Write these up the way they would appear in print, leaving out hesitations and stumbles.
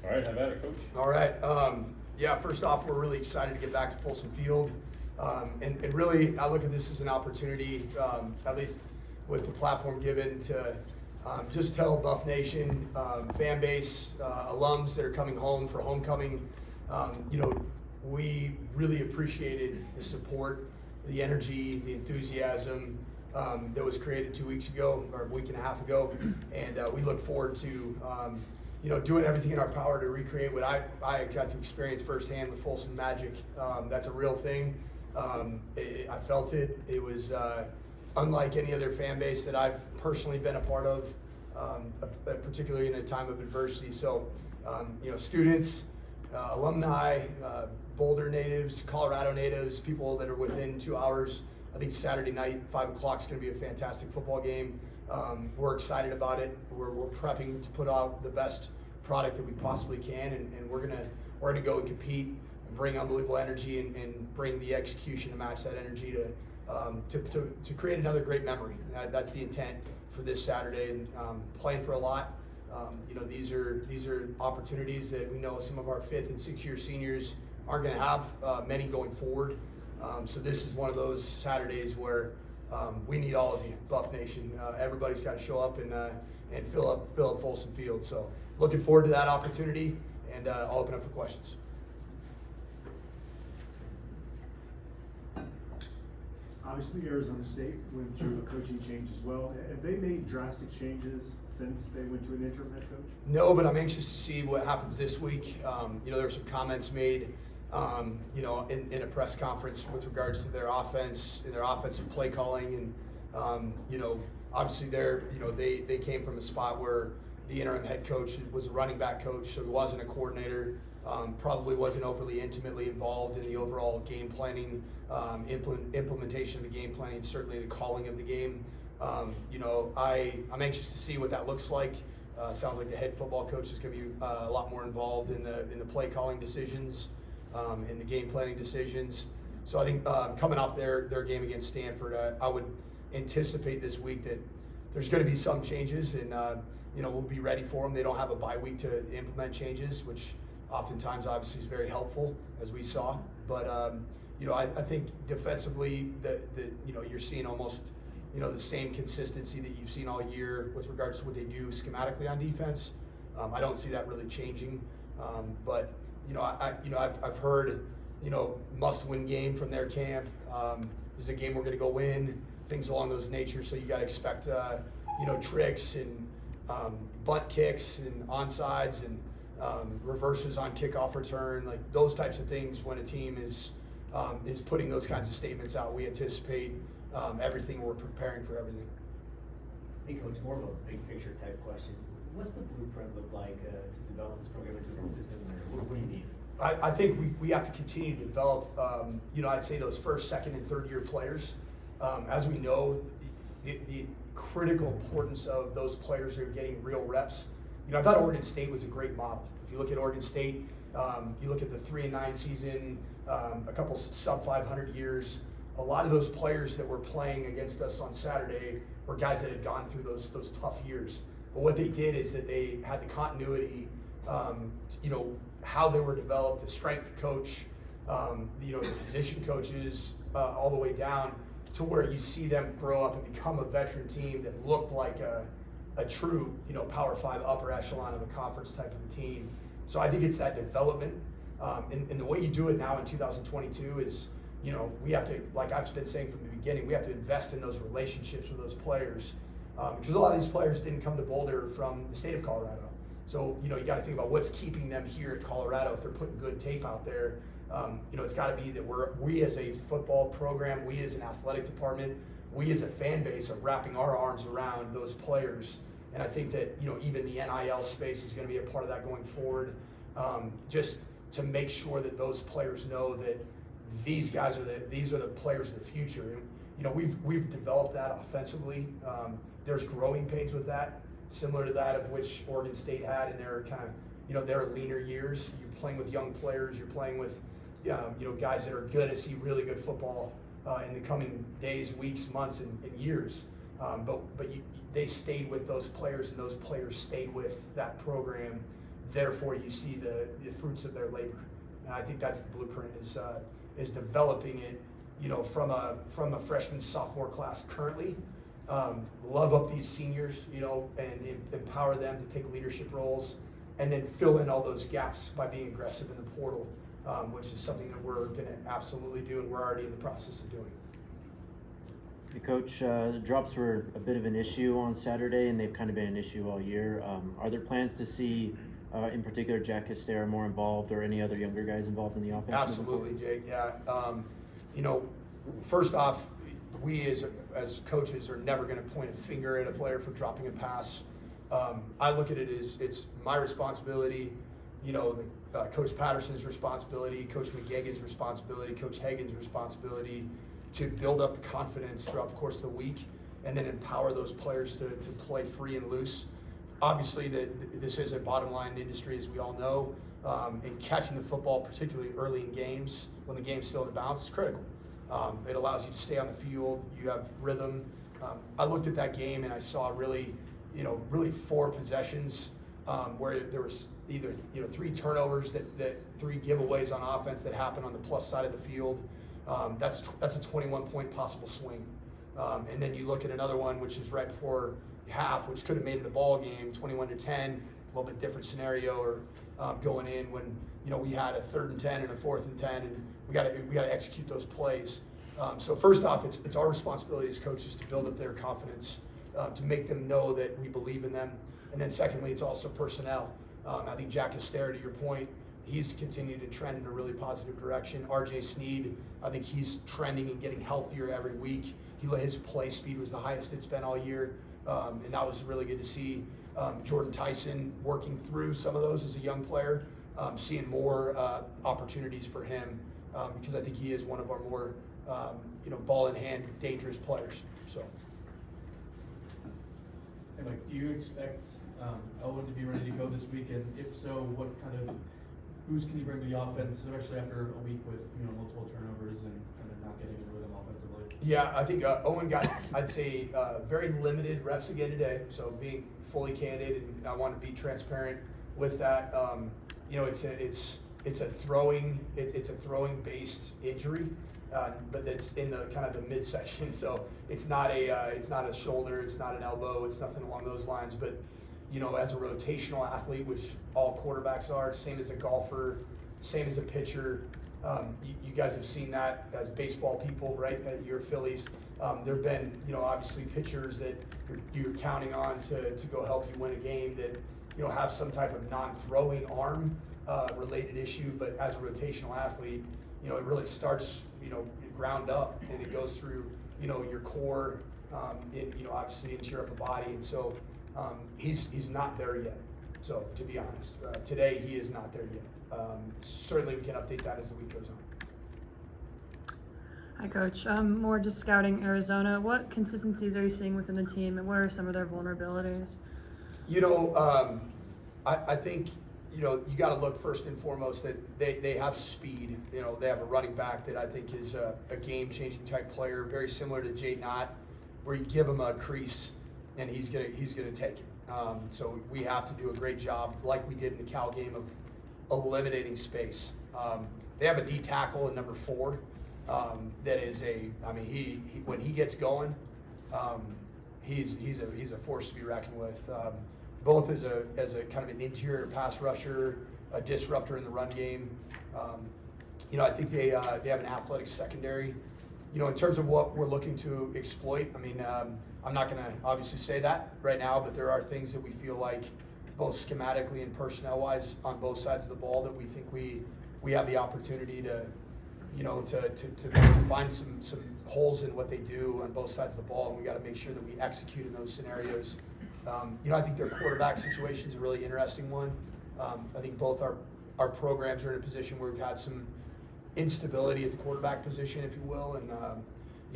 All right, have at it, Coach. All right. Yeah, first off, we're really excited to get back to Folsom Field. And really, I look at this as an opportunity, at least with the platform given, to just tell Buff Nation, fan base, alums that are coming home for homecoming, we really appreciated the support, the energy, the enthusiasm that was created 2 weeks ago, or a week and a half ago. And we look forward to doing everything in our power to recreate what I got to experience firsthand with Folsom Magic. That's a real thing. I felt it. It was unlike any other fan base that I've personally been a part of, particularly in a time of adversity. So, students, alumni, Boulder natives, Colorado natives, people that are within 2 hours. I think Saturday night, 5 o'clock is going to be a fantastic football game. We're excited about it. We're prepping to put out the best product that we possibly can, and we're gonna go and compete and bring unbelievable energy and bring the execution to match that energy to create another great memory. That's the intent for this Saturday, and playing for a lot. These are opportunities that we know some of our 5th and 6th year seniors aren't going to have many going forward. So this is one of those Saturdays where we need all of you, Buff Nation. Everybody's got to show up and fill up Folsom Field. So looking forward to that opportunity, and I'll open up for questions. Obviously, Arizona State went through a coaching change as well. Have they made drastic changes since they went to an interim head coach? No, but I'm anxious to see what happens this week. There were some comments made, in a press conference with regards to their offense and their offensive play calling, and obviously they came from a spot where the interim head coach was a running back coach, so he wasn't a coordinator. Probably wasn't overly intimately involved in the overall game planning, implementation of the game planning, certainly the calling of the game. I'm anxious to see what that looks like. Sounds like the head football coach is going to be a lot more involved in the play calling decisions, in the game planning decisions. So I think coming off their game against Stanford, I would anticipate this week that there's going to be some changes, and we'll be ready for them. They don't have a bye week to implement changes, which oftentimes obviously is very helpful, as we saw. But I think defensively that you're seeing almost the same consistency that you've seen all year with regards to what they do schematically on defense. I don't see that really changing. But I've heard must-win game from their camp. This is a game we're going to go win. Things along those natures. So you got to expect tricks and bunt kicks and onside and reverses on kickoff return, like those types of things. When a team is putting those kinds of statements out, we anticipate everything. We're preparing for everything. Hey, Coach, more of a big picture type question. What's the blueprint look like to develop this program into a consistent winner? What do you need? I think we have to continue to develop, I'd say those first, second, and third year players. As we know, the critical importance of those players who are getting real reps. I thought Oregon State was a great model. If you look at Oregon State, you look at the 3-9 season, a couple sub 500 years. A lot of those players that were playing against us on Saturday were guys that had gone through those tough years. But what they did is that they had the continuity, how they were developed, the strength coach, the position coaches, all the way down to where you see them grow up and become a veteran team that looked like a true, Power 5 upper echelon of a conference type of a team. So I think it's that development. And the way you do it now in 2022 is, we have to, like I've been saying from the beginning, we have to invest in those relationships with those players. Because a lot of these players didn't come to Boulder from the state of Colorado. So, you got to think about what's keeping them here at Colorado if they're putting good tape out there. It's got to be that we as a football program, we as an athletic department, we as a fan base are wrapping our arms around those players. And I think that, even the NIL space is going to be a part of that going forward, just to make sure that those players know that these guys these are the players of the future. And, we've developed that offensively. There's growing pains with that, similar to that of which Oregon State had in their kind of, their leaner years. You're playing with young players. You're playing with, guys that are good to see really good football in the coming days, weeks, months, and years. But they stayed with those players, and those players stayed with that program therefore you see the fruits of their labor. And I think that's the blueprint, is developing it, from a freshman sophomore class currently. Love up these seniors, and empower them to take leadership roles, and then fill in all those gaps by being aggressive in the portal, which is something that we're going to absolutely do, and we're already in the process of doing. Hey, Coach, the drops were a bit of an issue on Saturday, and they've kind of been an issue all year. Are there plans to see, in particular, Jack Castera more involved, or any other younger guys involved in the offense? Absolutely, Jake. Yeah. First off, we as coaches are never going to point a finger at a player for dropping a pass. I look at it as it's my responsibility, Coach Patterson's responsibility, Coach McGegan's responsibility, Coach Hagan's responsibility to build up confidence throughout the course of the week, and then empower those players to play free and loose. Obviously, this is a bottom line industry, as we all know, and catching the football, particularly early in games when the game's still in bounds, is critical. It allows you to stay on the field. You have rhythm. I looked at that game and I saw really 4 possessions where there was either 3 turnovers, that 3 giveaways on offense that happened on the plus side of the field. That's a 21-point possible swing. And then you look at another one, which is right before half, which could have made it a ball game, 21-10, a little bit different scenario, or going in when we had a 3rd and 10 and a 4th and 10, and we got to execute those plays. So first off, it's our responsibility as coaches to build up their confidence, to make them know that we believe in them, and then secondly, it's also personnel. I think Jack Castera, to your point, he's continued to trend in a really positive direction. RJ Sneed, I think he's trending and getting healthier every week. His play speed was the highest it's been all year, and that was really good to see. Jordan Tyson working through some of those as a young player, seeing more opportunities for him, because I think he is one of our more ball in hand dangerous players. So. And do you expect Owen to be ready to go this week? And if so, what kind of boost can you bring to the offense, especially after a week with multiple turnovers and kind of not getting into rhythm offensively? Yeah, I think Owen got, I'd say, very limited reps again today. So being fully candid, and I want to be transparent with that. It's a throwing based injury, but it's in the kind of the midsection. So it's not a shoulder, it's not an elbow, it's nothing along those lines. But as a rotational athlete, which all quarterbacks are, same as a golfer, same as a pitcher. You guys have seen that as baseball people, right? At your Phillies, there've been obviously pitchers that you're counting on to go help you win a game that have some type of non-throwing arm related issue, but as a rotational athlete, it really starts ground up, and it goes through your core, obviously into your upper body, and so he's not there yet. So to be honest, today he is not there yet. Certainly we can update that as the week goes on. Hi, Coach. More just scouting Arizona. What consistencies are you seeing within the team, and what are some of their vulnerabilities? I think you got to look first and foremost that they have speed. They have a running back that I think is a game-changing type player, very similar to Jay Knott, where you give him a crease and he's gonna take it. So we have to do a great job, like we did in the Cal game, of eliminating space. They have a D tackle in number 4 that is he when he gets going, he's a force to be reckoned with. Both as a kind of an interior pass rusher, a disruptor in the run game. I think they have an athletic secondary. In terms of what we're looking to exploit, I'm not going to obviously say that right now, but there are things that we feel like, both schematically and personnel-wise, on both sides of the ball, that we think we have the opportunity to find some holes in what they do on both sides of the ball, and we got to make sure that we execute in those scenarios. I think their quarterback situation is a really interesting one. I think both our programs are in a position where we've had some instability at the quarterback position, if you will, and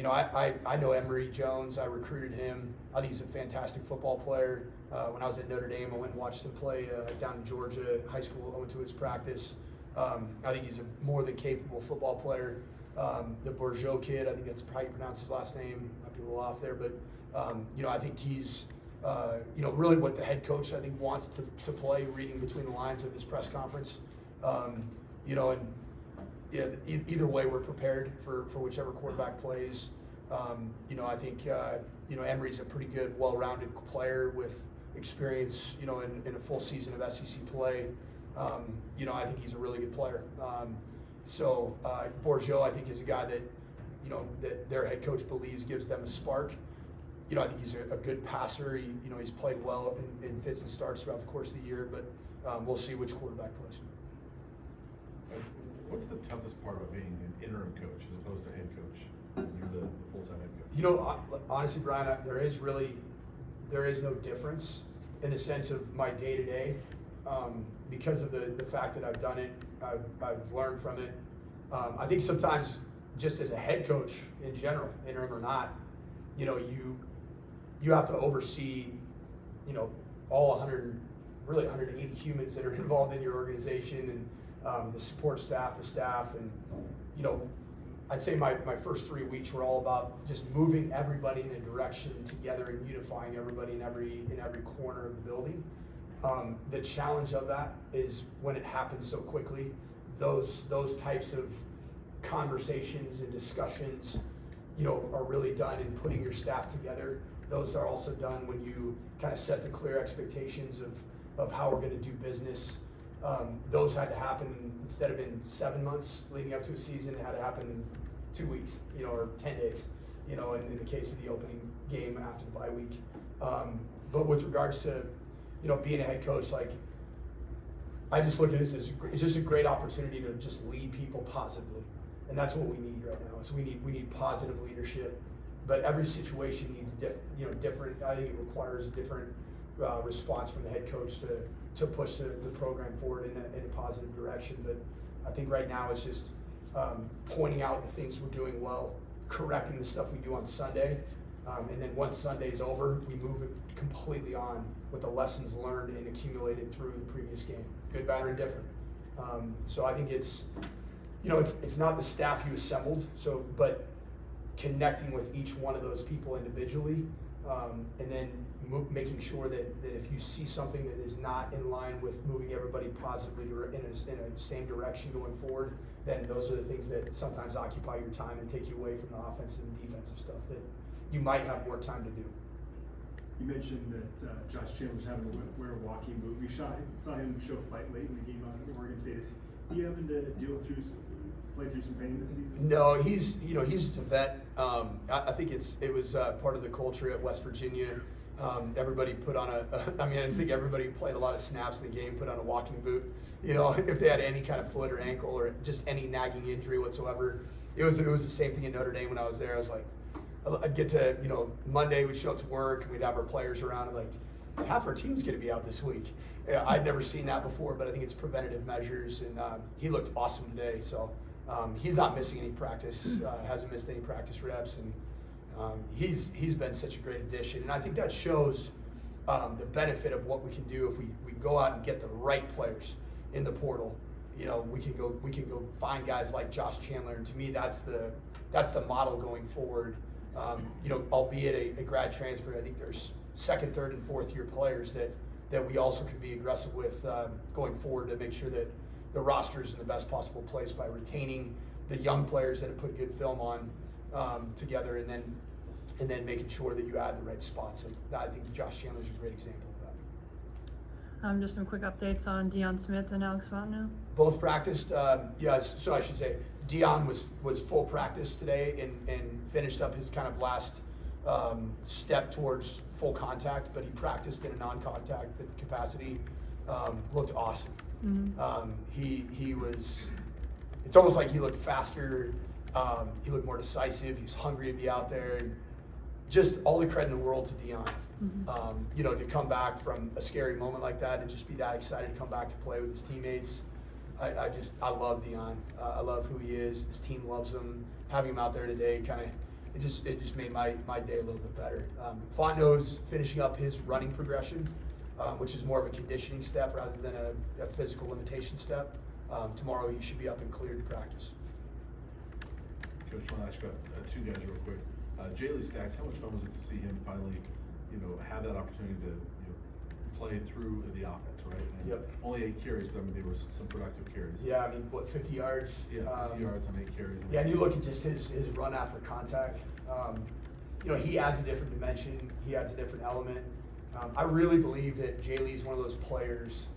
I know Emory Jones. I recruited him. I think he's a fantastic football player. When I was at Notre Dame, I went and watched him play down in Georgia high school. I went to his practice. I think he's a more than capable football player. The Bourgeau kid, I think that's how you pronounce his last name. Might be a little off there, but I think he's really what the head coach, I think, wants to play, reading between the lines of his press conference. And either way, we're prepared for whichever quarterback plays. I think, Emery's a pretty good, well-rounded player with experience, in a full season of SEC play. I think he's a really good player. Bourgeau, I think, is a guy that, that their head coach believes gives them a spark. I think he's a good passer. He's played well in fits and starts throughout the course of the year, but we'll see which quarterback plays. What's the toughest part about being an interim coach as opposed to head coach? You're the full-time head coach. Honestly, Brian, there is no difference in the sense of my day-to-day, because of the fact that I've done it. I've learned from it. I think sometimes just as a head coach in general, interim or not, you have to oversee, all 180 humans that are involved in your organization, and the support staff, the staff, and I'd say my first 3 weeks were all about just moving everybody in a direction together and unifying everybody in every corner of the building. The challenge of that is when it happens so quickly, those types of conversations and discussions, are really done in putting your staff together. Those are also done when you kind of set the clear expectations of how we're going to do business. Those had to happen instead of in 7 months leading up to a season. It had to happen in 2 weeks, or 10 days, in the case of the opening game after the bye week. But with regards to, being a head coach, I just look at this as it's just a great opportunity to just lead people positively, and that's what we need right now. So we need positive leadership, but every situation needs different. I think it requires a different response from the head coach to push the program forward in a positive direction. But I think right now it's just pointing out the things we're doing well, correcting the stuff we do on Sunday, and then once Sunday's over, we move it completely on with the lessons learned and accumulated through the previous game, good, bad, or indifferent. So I think it's not the staff you assembled, but connecting with each one of those people individually, and then making sure that if you see something that is not in line with moving everybody positively in a same direction going forward, then those are the things that sometimes occupy your time and take you away from the offensive and defensive stuff that you might have more time to do. You mentioned that Josh Chandler's having to wear a walking boot. We saw him show fight late in the game on Oregon State. Is he having to play through some pain this season? No, he's just a vet. I think it was part of the culture at West Virginia. Everybody put on I just think everybody who played a lot of snaps in the game put on a walking boot. If they had any kind of foot or ankle or just any nagging injury whatsoever. It was the same thing in Notre Dame when I was there. I was like, I'd get to, Monday we'd show up to work and we'd have our players around and like, half our team's going to be out this week. I'd never seen that before, but I think it's preventative measures, and he looked awesome today. So he's not missing any practice, hasn't missed any practice reps, and he's been such a great addition. And I think that shows the benefit of what we can do if we go out and get the right players in the portal. We can go find guys like Josh Chandler, and to me that's the model going forward. Albeit a grad transfer, I think there's second, third, and fourth year players that we also can be aggressive with going forward to make sure that the roster is in the best possible place by retaining the young players that have put good film on together, and then making sure that you add the right spots. So I think Josh Chandler is a great example of that. Just some quick updates on Deion Smith and Alex Fontenot. Both practiced. So I should say Deion was full practice today and finished up his kind of last step towards full contact, but he practiced in a non-contact capacity. Looked awesome. Mm-hmm. He was. It's almost like he looked faster. He looked more decisive. He was hungry to be out there, and just all the credit in the world to Deion. Mm-hmm. To come back from a scary moment like that and just be that excited to come back to play with his teammates. I love Deion. I love who he is. This team loves him. Having him out there today it just made my day a little bit better. Fontenot's finishing up his running progression, which is more of a conditioning step rather than a physical limitation step. Tomorrow he should be up and cleared to practice. Coach, I want to ask you about two guys real quick. Jaylee Stacks, how much fun was it to see him finally have that opportunity to, play through the offense, right? And Yep. only 8 carries, but I mean, there were some productive carries. Yeah, I mean, what, 50 yards? Yeah, 50 yards on 8 carries. Yeah, and you look at just his run after contact. He adds a different dimension. He adds a different element. I really believe that Jay Lee's one of those players.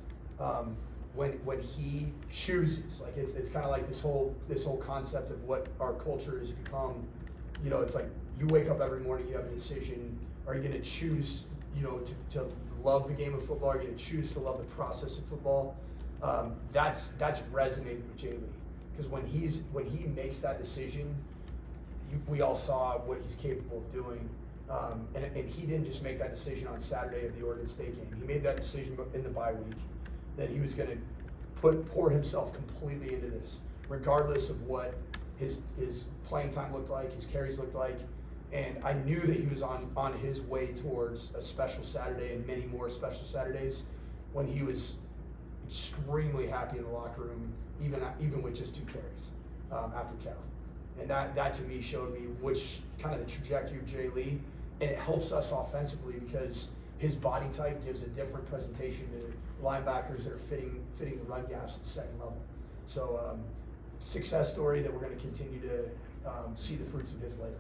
When he chooses, like it's kind of like this whole concept of what our culture has become. It's like you wake up every morning, you have a decision. Are you going to choose, to love the game of football? Are you going to choose to love the process of football? That's resonating with Jay Lee, because when he makes that decision, we all saw what he's capable of doing. And he didn't just make that decision on Saturday of the Oregon State game. He made that decision in the bye week that he was going to pour himself completely into this, regardless of what his playing time looked like, his carries looked like. And I knew that he was on his way towards a special Saturday and many more special Saturdays, when he was extremely happy in the locker room, even with just 2 carries after Cal. And that to me showed me which kind of the trajectory of Jay Lee, and it helps us offensively because his body type gives a different presentation to linebackers that are fitting the run gaps at the second level. So success story that we're going to continue to see the fruits of his later.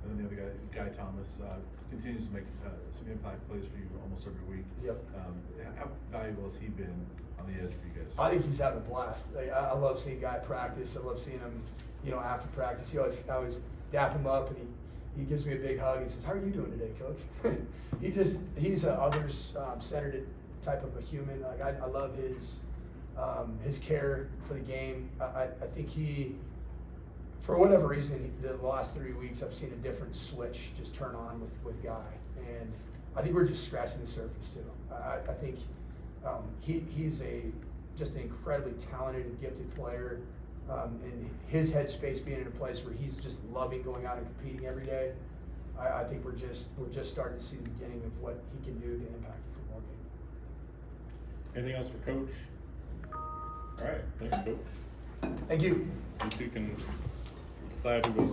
And then the other guy, Thomas, continues to make some impact plays for you almost every week. Yep. How valuable has he been on the edge for you guys? I think he's having a blast. I love seeing Guy practice. I love seeing him, after practice. I always dap him up, and he gives me a big hug and says, "How are you doing today, Coach?" he's a others centered type of a human. Like I love his care for the game. I think he, for whatever reason, the last 3 weeks I've seen a different switch just turn on with Guy, and I think we're just scratching the surface too. I think he's just an incredibly talented and gifted player, and his headspace being in a place where he's just loving going out and competing every day. I think we're just starting to see the beginning of what he can do to impact a football game. Anything else for Coach? All right, thanks, Coach. Thank you. You two can decide who goes